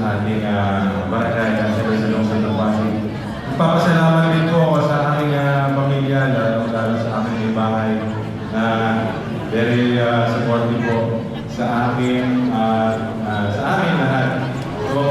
sa ating barangay Councilor sa Lungsod ng Pasig. Nagpapasalamat din po ako sa aking pamilya, lalo sa aking bahay na very supportive po sa akin lahat. So,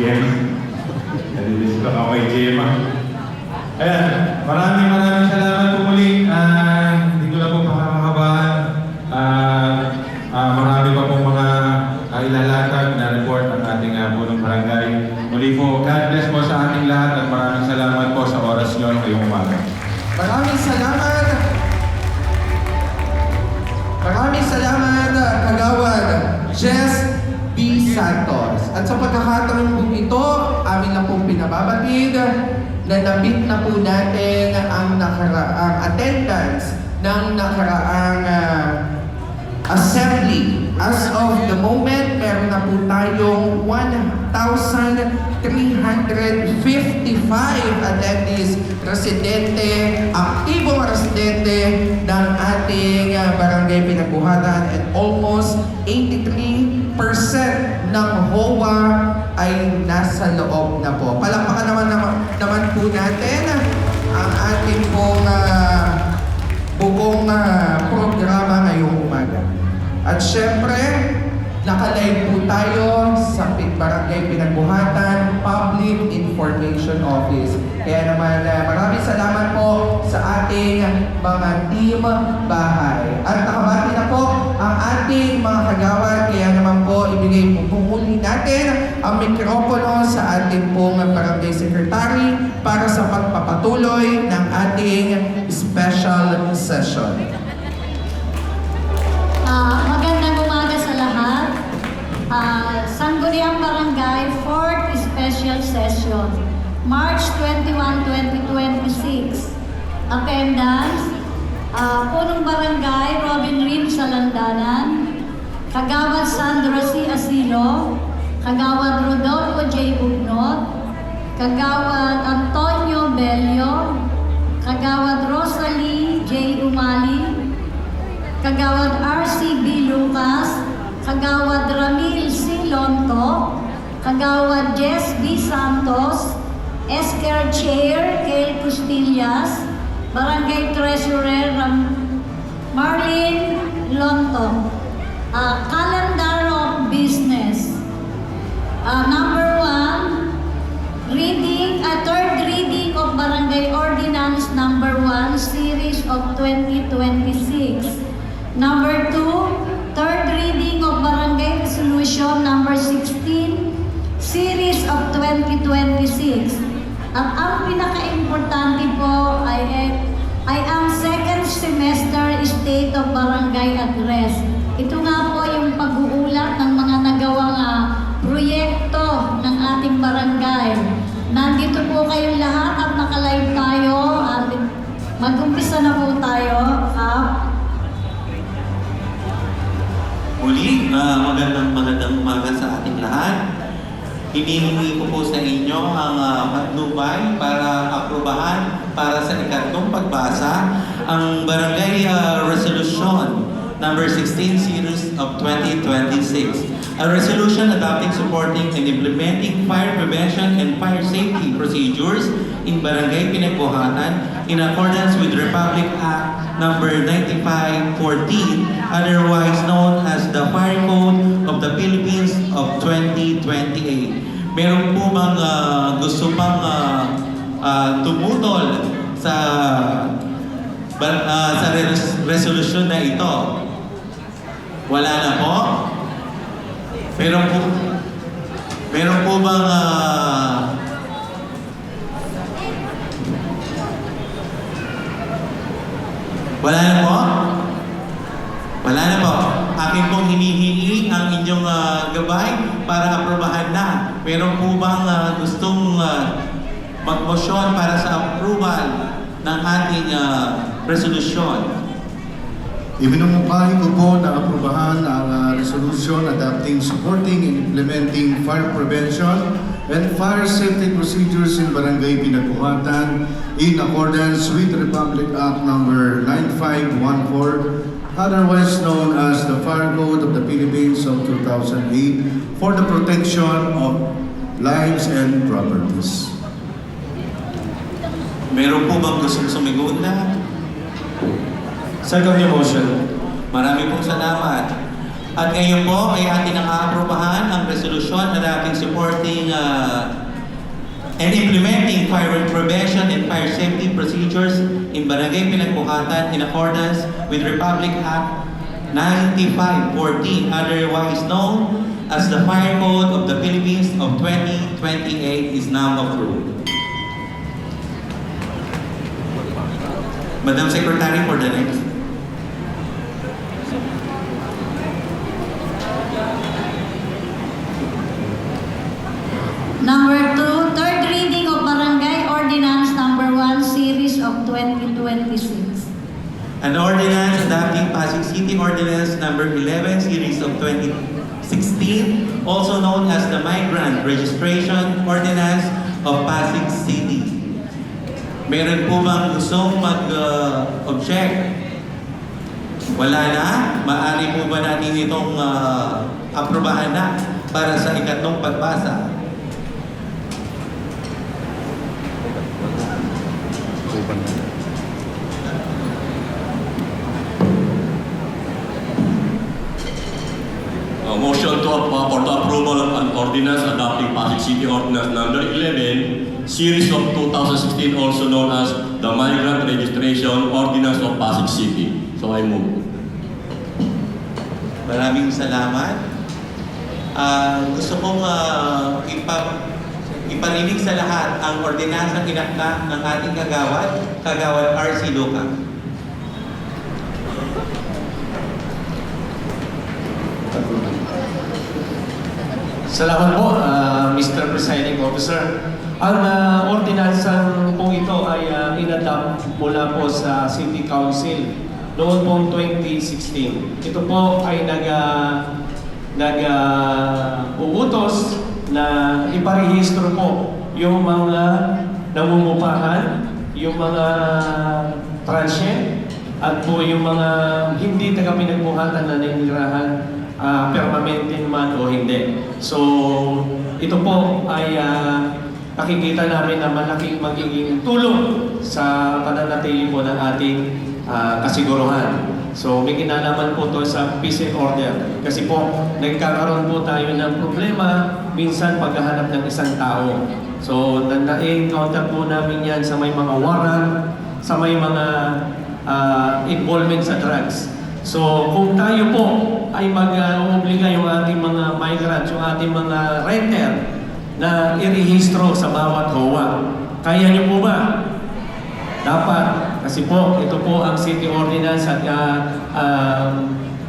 Jem, nalilist ko kay Gemma. Ayan, maraming salamat po muli. Hindi ko na po pakakahabaan. Marami pa pong mga ilalatag na report ng ating punong barangay. Muli po, God bless po sa ating lahat at maraming salamat po sa oras nyo ngayong umaga. Maraming salamat. Maraming salamat, Kagawad Jess B. Santos. At sa pagkakataon po ito, amin lang pong pinababatid na na-meet na po natin ang attendance ng nakaraang assembly. As of the moment, meron na po tayong 1,355 attendees, residente, aktibong residente ng ating barangay Pinagbuhatan, and almost 83% ng HOA ay nasa loob na po. Palakpakan naman po natin ang ating pong buong programa ngayong umaga. At syempre, nakalive po tayo sa Barangay Pinagbuhatan Public Information Office. Kaya naman, maraming salamat po sa ating mga team bahay. At nakabati na po ang ating mga kagawad. Kaya naman po, ibigay po muli natin ang mikropono sa ating pong Barangay Secretary para sa pagpapatuloy ng ating special session. Magandang umaga sa lahat. Sangguniang Barangay 4th Special Session, March 21, 2026. Attendance, Punong Barangay Robin Rim Salandanan, Kagawad Sandro C. Asilo, Kagawad Rodolfo J. Ugnot, Kagawad Antonio Bello, Kagawad Rosalie J. Umali, Kagawad R.C.B. Lucas, Kagawad Ramil C. Lonto, Kagawad Jess B. Santos, Esker Chair Kale Custillas, Barangay Treasurer Marlene Lonto. Calendar of Business. Number 1, third reading of Barangay Ordinance Number 1, Series of 2026. Number 2, third reading of Barangay Resolution Number 16, Series of 2026. At ang pinaka-importante po ay ang second semester State of Barangay Address. Ito nga po yung pag-uulat ng mga nagawang proyekto ng ating barangay. Nandito po kayong lahat at naka-live tayo at mag-umpisa na po tayo. Muli, magandang umaga sa ating lahat. Hinihingi ko po sa inyo ang patnubay para aprobahan para sa ikatlong pagbasa ang Barangay Resolution Number 16 Series of 2026. A resolution adopting, supporting, and implementing fire prevention and fire safety procedures in Barangay Pinagbuhatan in accordance with Republic Act Number 9514, otherwise known as the Fire Code of the Philippines of 2028. Meron po bang gusto pang tumutol sa resolution na ito? Wala na po? Meron po bang wala na po? Wala na po. Akin pong hinihingi ang inyong gabay para aprobahan na. Meron po bang gustong mag-motion para sa approval ng ating resolution? Ibinumungkahi ko po na aprobahan ang resolution adopting, supporting, and implementing fire prevention and fire safety procedures in Barangay Pinagbuhatan in accordance with Republic Act Number 9514, otherwise known as the Fire Code of the Philippines of 2028. 2008 for the protection of lives and properties. Meron po bang gustong sumigot na? Second yung motion. Marami pong salamat. At ngayon po ay atin ang aaprobahan ang resolusyon na dating supporting and implementing fire prevention and fire safety procedures in Barangay Pinagbuhatan in accordance with Republic Act 9514, otherwise known as the Fire Code of the Philippines of 2028 is now approved. Madam Secretary, for the next. Number 2, third reading of Barangay Ordinance Number 1, Series of 2026. An ordinance adopting Pasig City Ordinance Number 11, Series of 2016, also known as the Migrant Registration Ordinance of Pasig City. Meron po bang gustong mag-object? Wala na? Maaari po ba natin itong aprobahan na para sa ikatlong pagbasa? Motion for the approval of an ordinance adopting Pasig City Ordinance Number 11, Series of 2016, also known as the Migrant Registration Ordinance of Pasig City. So I move. Maraming salamat. Gusto kong iparinig sa lahat ang ordinansang inakda ng ating Kagawad R.C. Luca. Salamat po, Mr. Presiding Officer. Ang ordinansang po ito ay inadopt mula po sa City Council noon pong 2016. Ito po ay uutos na iparehistro po yung mga namumupahan, yung mga transient, at po yung mga hindi taga-pinagbuhatan na naninirahan permanente man o hindi. So, ito po ay nakikita namin na malaking magiging tulong sa pananatili po ng ating kasiguruhan. So, may kinalaman po to sa peace and order. Kasi po, nagkakaroon po tayo ng problema minsan paghahanap ng isang tao. So, na-encounter po namin yan sa may mga warrant, sa may mga involvement sa drugs. So, kung tayo po ay mag-obliga yung ating mga migrants, yung ating mga renter na irehistro sa bawat HOA, kaya niyo po ba? Dapat. Kasi po, ito po ang city ordinance at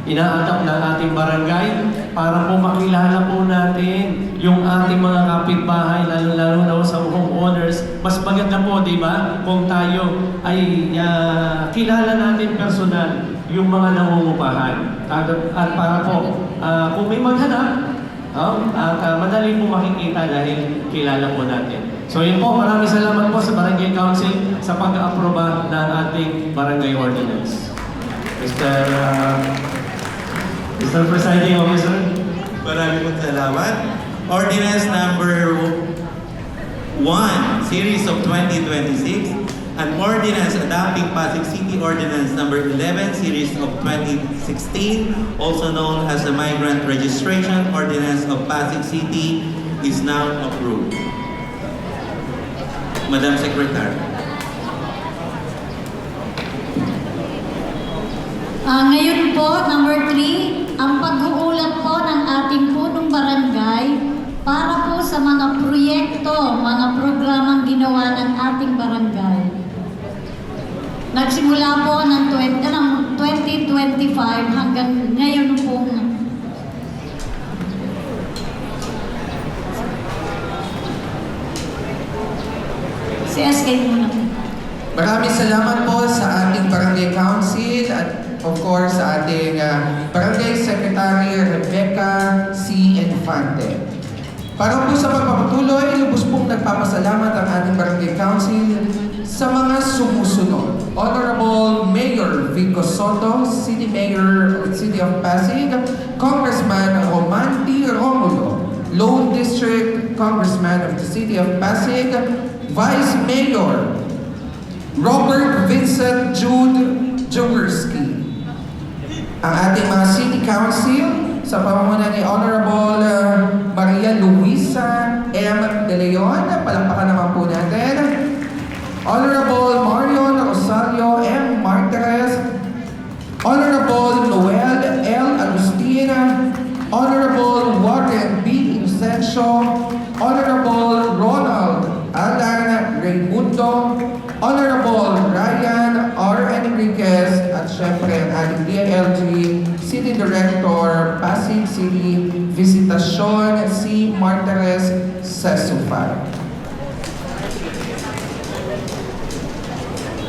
ina-adapt ng ating barangay para po makilala po natin yung ating mga kapitbahay, lalo na sa homeowners. Mas maganda po, di ba? Kung tayo ay kilala natin personal yung mga nangungupahan. At para po, kung may maghanap, madali po makikita dahil kilala po natin. So yun po, maraming salamat po sa Barangay Council sa pag-aproba ng ating Barangay Ordinance. Mr. Presiding Officer. Maraming pong salamat. Ordinance number 1, Series of 2026, an ordinance adopting Pasig City Ordinance number 11, Series of 2016, also known as the Migrant Registration Ordinance of Pasig City, is now approved. Madam Secretary. Ngayon po, number 3, ang pag-uulat po ng ating punong barangay para po sa mga proyekto, mga programang ginawa ng ating barangay. Nagsimula po ng 2025 hanggang ngayon po. Si SK muna. Maraming salamat po sa ating Barangay Council at of course sa ating Barangay Secretary Rebecca C. Infante. Para po sa pagpapatuloy, lubos pong nagpapasalamat ang ating Barangay Council sa mga sumusunod. Honorable Mayor Vico Soto, City Mayor of City of Pasig, Congressman Roman Congressman of the City of Pasig, Vice Mayor Robert Vincent Jude Jaworski. Ang ating mga City Council sa pamumuno ni Honorable Maria Luisa M. De Leon, palakpakan naman po natin. Honorable Marion Rosario M. Martirez, Honorable Noel L. Agustina, Honorable Warren B. Inocencio, Honorable Ronald Alan Raimundo, Honorable Ryan R. Enriquez, at syempre ang ating DILG City Director, Pasig City, Visitacion C. Martirez Sesufal.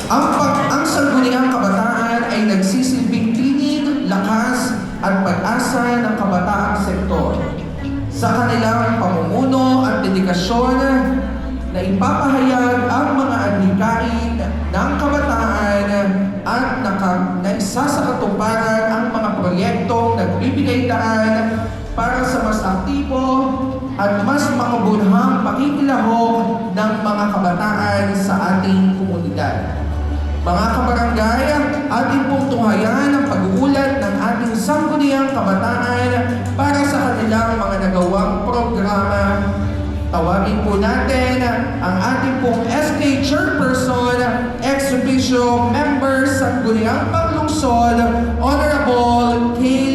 Ang Sangguniang Kabataan ay nagsisilbing tinig, lakas at pag-asa ng kabataang sektor. Sa kanilang pamumuno at dedikasyon na ipapahayag ang mga adhikain ng kabataan at naisa sa katuparan ang mga proyektong nagbibigay daan para sa mas aktibo at mas makabunhang pakikilahok ng mga kabataan sa ating komunidad. Mga kabarangay, ating pong tunghayan ang pag-uulat ng ating Sangguniang Kabataan para sa kanilang mga nagawang programa. Tawagin po natin ang ating pong SK Chairperson, Ex-Officio Member Sangguniang Panglungsod, Honorable Kay